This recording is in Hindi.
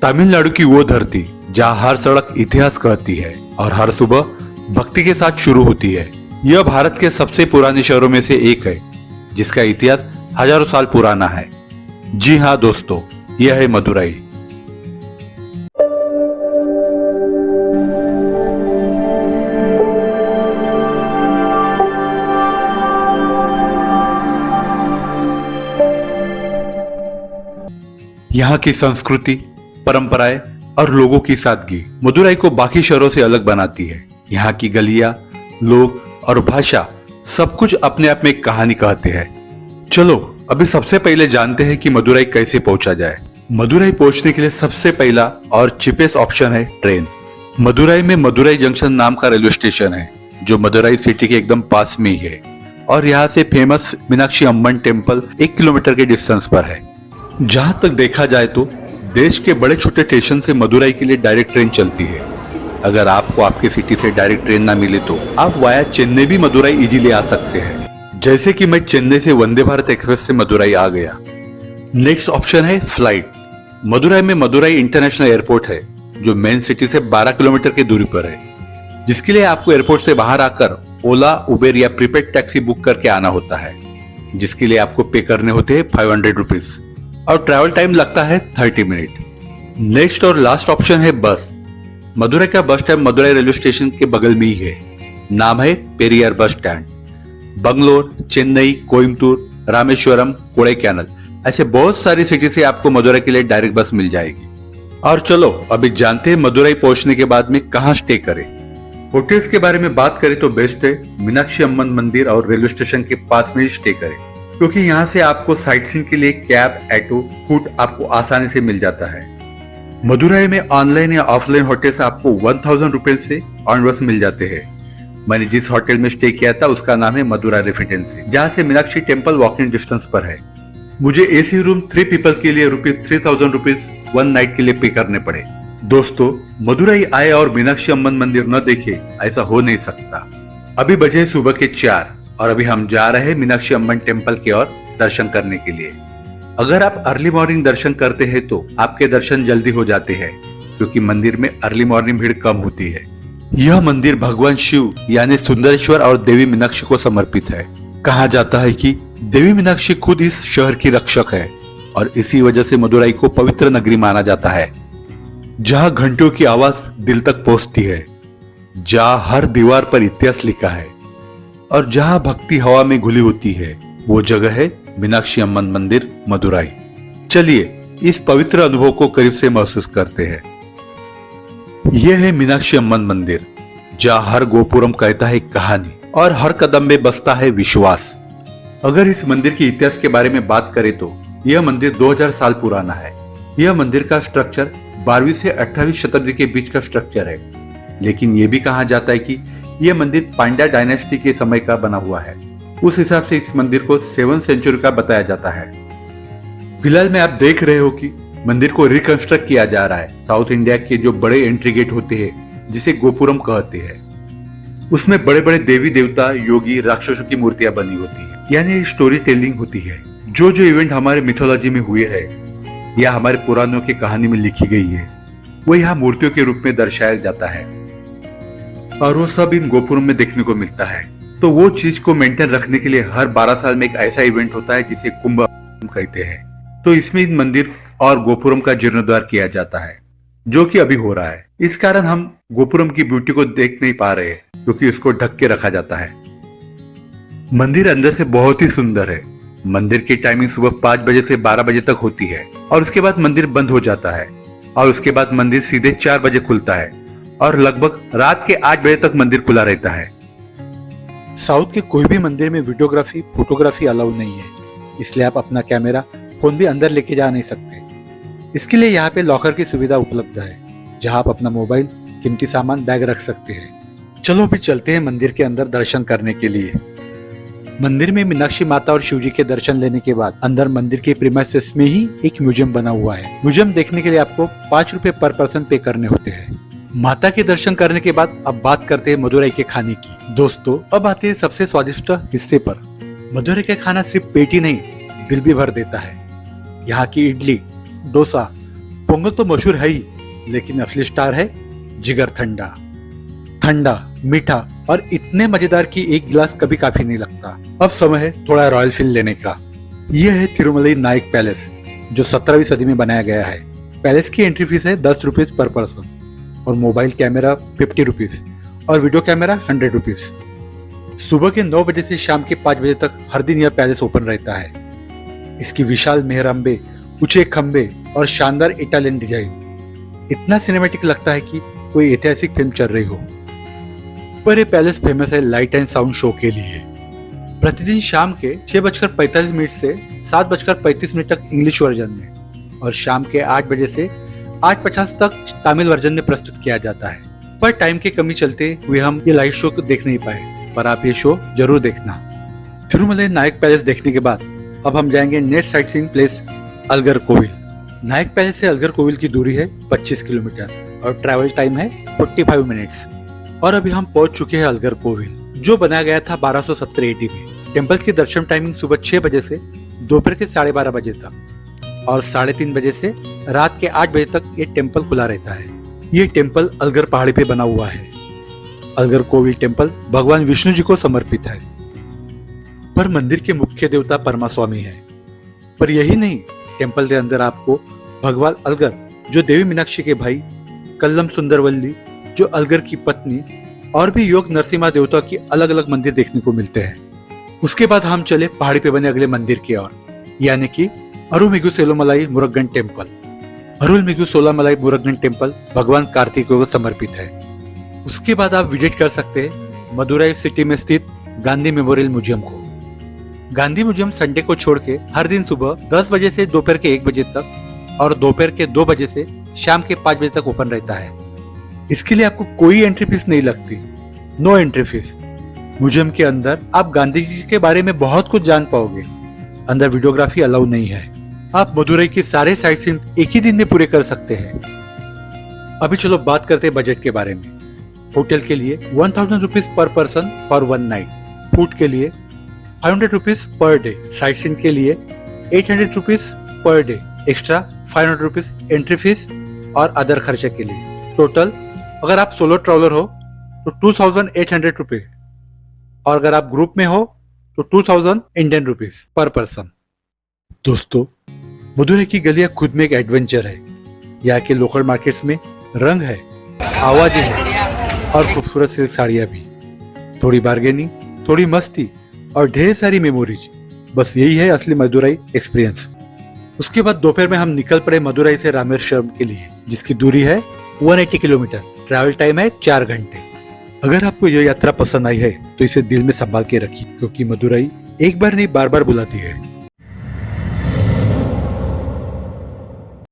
तमिलनाडु की वो धरती जहाँ हर सड़क इतिहास कहती है और हर सुबह भक्ति के साथ शुरू होती है। यह भारत के सबसे पुराने शहरों में से एक है जिसका इतिहास हजारों साल पुराना है। जी हाँ दोस्तों, यह है मदुरई। यहाँ की संस्कृति, परंपराएं और लोगों की सादगी मदुरई को बाकी शहरों से अलग बनाती है। यहाँ की गलियां, लोग और भाषा सब कुछ अपने आप में एक कहानी कहते हैं। चलो अभी सबसे पहले जानते हैं कि मदुरई कैसे पहुंचा जाए। मदुरई पहुंचने के लिए सबसे पहला और चीपेस्ट ऑप्शन है ट्रेन। मदुरई में मदुरई जंक्शन नाम का रेलवे स्टेशन है जो मदुरई सिटी के एकदम पास में ही है और यहाँ से famous Meenakshi Amman temple 1 kilometre के डिस्टेंस पर है। जहां तक देखा जाए तो देश के बड़े छोटे स्टेशन से मदुरई के लिए डायरेक्ट ट्रेन चलती है। अगर आपको आपके सिटी से डायरेक्ट ट्रेन ना मिले तो आप वाया चेन्नई भी मदुरई इजीली आ सकते हैं, जैसे कि मैं चेन्नई से वंदे भारत एक्सप्रेस से मदुरई आ गया। नेक्स्ट ऑप्शन है फ्लाइट। मदुरई में मदुरई इंटरनेशनल एयरपोर्ट है जो मेन सिटी से 12 किलोमीटर की दूरी पर है, जिसके लिए आपको एयरपोर्ट से बाहर आकर ओला, उबेर या प्रीपेड टैक्सी बुक करके आना होता है, जिसके लिए आपको पे करने होते हैं 500 रुपीज और ट्रैवल टाइम लगता है 30 मिनट। नेक्स्ट और लास्ट ऑप्शन है बस। मदुरई का bus stand Madurai railway station के बगल में ही है। नाम है पेरियार बस स्टैंड। बंगलोर, चेन्नई, कोयम्बतूर, रामेश्वरम, कोडाईकनाल ऐसे बहुत सारी सिटी से आपको मदुरई के लिए डायरेक्ट बस मिल जाएगी। और चलो अभी जानते हैं मदुरई पहुंचने के बाद में कहाँ स्टे करें। होटल्स के बारे में बात करें तो बेस्ट है मीनाक्षी अम्मन मंदिर और रेलवे स्टेशन के पास में ही स्टे करें, क्योंकि यहाँ से आपको साइट सीइंग के लिए कैब, ऑटो, फूड आपको आसानी से मिल जाता है। मदुरई में ऑनलाइन या ऑफलाइन होटल्स आपको 1000 रुपए से ऑनवर्ड्स मिल जाते हैं। मैंने जिस होटल में स्टे किया था उसका नाम है मदुरई रेसिडेंसी, जहाँ से मीनाक्षी टेम्पल वॉकिंग डिस्टेंस पर है। मुझे एसी रूम 3 पीपल के लिए ₹3000 1 नाइट के लिए पे करने पड़े। दोस्तों, मदुरई आए और मीनाक्षी अम्मन मंदिर न देखे ऐसा हो नहीं सकता। अभी बजे सुबह के 4 और अभी हम जा रहे हैं मीनाक्षी अम्मन टेम्पल की ओर दर्शन करने के लिए। अगर आप अर्ली मॉर्निंग दर्शन करते हैं तो आपके दर्शन जल्दी हो जाते हैं, क्योंकि मंदिर में अर्ली मॉर्निंग भीड़ कम होती है। यह मंदिर भगवान शिव यानी सुंदरेश्वर और देवी मीनाक्षी को समर्पित है। कहा जाता है कि देवी मीनाक्षी खुद इस शहर की रक्षक है और इसी वजह से मदुरई को पवित्र नगरी माना जाता है, जहाँ घंटियों की आवाज दिल तक पहुंचती है, जहाँ हर दीवार पर इतिहास लिखा है और जहाँ भक्ति हवा में घुली होती है। वो जगह है मीनाक्षी अम्मन मंदिर मदुरई। चलिए इस पवित्र अनुभव को करीब से महसूस करते हैं। यह है मीनाक्षी अम्मन मंदिर, जहाँ हर गोपुरम कहता है कहानी और हर कदम में बसता है विश्वास। अगर इस मंदिर के इतिहास के बारे में बात करें तो यह मंदिर 2000 साल पुराना है। यह मंदिर का स्ट्रक्चर 12वीं से 18वीं शताब्दी के बीच का स्ट्रक्चर है, लेकिन यह भी कहा जाता है कि यह मंदिर पांड्या डायनेस्टी के समय का बना हुआ है। उस हिसाब से इस मंदिर को 7th सेंचुरी का बताया जाता है। फिलहाल में आप देख रहे हो कि मंदिर को रिकंस्ट्रक्ट किया जा रहा है। साउथ इंडिया के जो बड़े एंट्री गेट होते हैं जिसे गोपुरम कहते हैं, उसमें बड़े बड़े देवी देवता, योगी, राक्षसों की मूर्तियां बनी होती है, यानी स्टोरी टेलिंग होती है। जो जो इवेंट हमारे मिथोलॉजी में हुए हैं या हमारे पुराणों की कहानी में लिखी गई है, वो यहाँ मूर्तियों के रूप में दर्शाया जाता है और वो सब इन गोपुरम में देखने को मिलता है। तो वो चीज को मेंटेन रखने के लिए हर 12 साल में एक ऐसा इवेंट होता है जिसे कुंभ कहते हैं। तो इसमें इन मंदिर और गोपुरम का जीर्णोद्धार किया जाता है, जो कि अभी हो रहा है। इस कारण हम गोपुरम की ब्यूटी को देख नहीं पा रहे, क्योंकि उसको ढक के रखा जाता है। मंदिर अंदर से बहुत ही सुंदर है। मंदिर की टाइमिंग सुबह 5 बजे से 12 बजे तक होती है और उसके बाद मंदिर बंद हो जाता है और उसके बाद मंदिर सीधे 4 बजे खुलता है और लगभग रात के 8 बजे तक मंदिर खुला रहता है। साउथ के कोई भी मंदिर में वीडियोग्राफी, फोटोग्राफी अलाउ नहीं है, इसलिए आप अपना कैमरा, फोन भी अंदर लेके जा नहीं सकते। इसके लिए यहाँ पे लॉकर की सुविधा उपलब्ध है, जहाँ आप अपना मोबाइल, कीमती सामान, बैग रख सकते हैं। चलो अभी चलते हैं मंदिर के अंदर दर्शन करने के लिए। मंदिर में मीनाक्षी माता और शिवजी के दर्शन लेने के बाद अंदर मंदिर के प्रीमाइसेस में ही एक म्यूजियम बना हुआ है। म्यूजियम देखने के लिए आपको 5 रुपए पर पर्सन पे करने होते हैं। माता के दर्शन करने के बाद अब बात करते हैं मदुरई के खाने की। दोस्तों, अब आते हैं सबसे स्वादिष्ट हिस्से पर। मदुरई का खाना सिर्फ पेट ही नहीं, दिल भी भर देता है। यहाँ की इडली, डोसा पोंगल तो मशहूर है ही, लेकिन असली स्टार है जिगर ठंडा। ठंडा, मीठा और इतने मजेदार कि एक गिलास कभी काफी नहीं लगता। अब समय है थोड़ा रॉयल फील लेने का। यह है तिरुमलई नायक पैलेस, जो 17वीं सदी में बनाया गया है। पैलेस की एंट्री फीस है 10 रुपीज पर पर्सन और मोबाइल कैमरा 50 रुपीज और वीडियो कैमरा 100 रुपीज। सुबह के 9 बजे से शाम के 5 बजे तक हर दिन यह पैलेस ओपन रहता है। इसकी विशाल मेहराबे, ऊंचे खंबे और शानदार इटालियन डिजाइन इतना सिनेमैटिक लगता है कि कोई ऐतिहासिक फिल्म चल रही हो। पर यह पैलेस फेमस है लाइट एंड साउंड शो के लिए। प्रतिदिन शाम के 6:45 से 7:35 तक इंग्लिश वर्जन में और शाम के 8 बजे से 8:50 तक तमिल वर्जन में प्रस्तुत किया जाता है। पर टाइम की कमी चलते हुए हम ये लाइव शो को देख नहीं पाए, पर आप ये शो जरूर देखना। तिरुमलई नायक पैलेस देखने के बाद अब हम जाएंगे next sightseeing place Alagar Kovil. Nayak palace से अलगर कोविल की दूरी है 25 किलोमीटर और ट्रैवल टाइम है 45 मिनट्स। और अभी हम पहुंच चुके हैं अलगर कोविल, जो बनाया गया था 1270 एडी में। टेम्पल की दर्शन टाइमिंग सुबह 6 बजे से दोपहर के 12:30 बजे तक और 3:30 बजे से रात के 8 बजे तक ये टेम्पल खुला रहता है। ये टेम्पल अलगर पहाड़ी पे बना हुआ है। अलगर कोविल टेम्पल भगवान विष्णु जी को समर्पित है, पर मंदिर के मुख्य देवता परमास्वामी है। पर यही नहीं, टेम्पल के अंदर आपको भगवान अलगर, जो देवी मीनाक्षी के भाई, कल्लम सुंदरवल्ली, जो अलगर की पत्नी, और भी योग नरसिम्हा देवता की अलग अलग मंदिर देखने को मिलते हैं। उसके बाद हम चले पहाड़ी पे बने अगले मंदिर की ओर, यानी कि अरुलमिगु सेलोमलाई मुरुगन टेम्पल। अरुलमिगु सोलामलाई मुरुगन टेम्पल भगवान कार्तिक को समर्पित है। उसके बाद आप विजिट कर सकते हैं मदुराई सिटी में स्थित गांधी मेमोरियल म्यूजियम को। गांधी म्यूजियम संडे को छोड़ के हर दिन सुबह 10 बजे से दोपहर के 1 बजे तक और दोपहर के 2 बजे से शाम के 5 बजे तक ओपन रहता है। इसके लिए आपको कोई एंट्री फीस नहीं लगती, नो एंट्री फीस। म्यूजियम के अंदर आप गांधी जी के बारे में बहुत कुछ जान पाओगे। अंदर वीडियोग्राफी अलाउ नहीं है। आप मदुरई के सारे साइट सीइंग एक ही दिन में पूरे कर सकते हैं। अभी चलो बात करते हैं बजट के बारे में। होटल के लिए 1000 rupees per person for 1 night. Food के लिए 500 rupees per day. Sight seeing के लिए 800 rupees per day, extra 500 rupees entry fees और अदर खर्चे के लिए। टोटल अगर आप सोलो ट्रैवलर हो तो 2800 रुपीज और अगर आप ग्रुप में हो तो 2000 इंडियन रुपीज पर पर्सन। दोस्तों, मदुरई की गलियां खुद में एक एडवेंचर है। यहाँ के लोकल मार्केट्स में रंग है, आवाजें हैं और खूबसूरत सिल्क साड़ियां भी। थोड़ी बार्गेनिंग, थोड़ी मस्ती और ढेर सारी मेमोरीज। बस यही है असली मदुरई एक्सपीरियंस। उसके बाद दोपहर में हम निकल पड़े मदुरई से रामेश्वरम के लिए, जिसकी दूरी है 180 किलोमीटर। ट्रैवल टाइम है 4 घंटे। अगर आपको यह यात्रा पसंद आई है तो इसे दिल में संभाल के रखिए, क्योंकि मदुरई एक बार नहीं बार बार बुलाती है।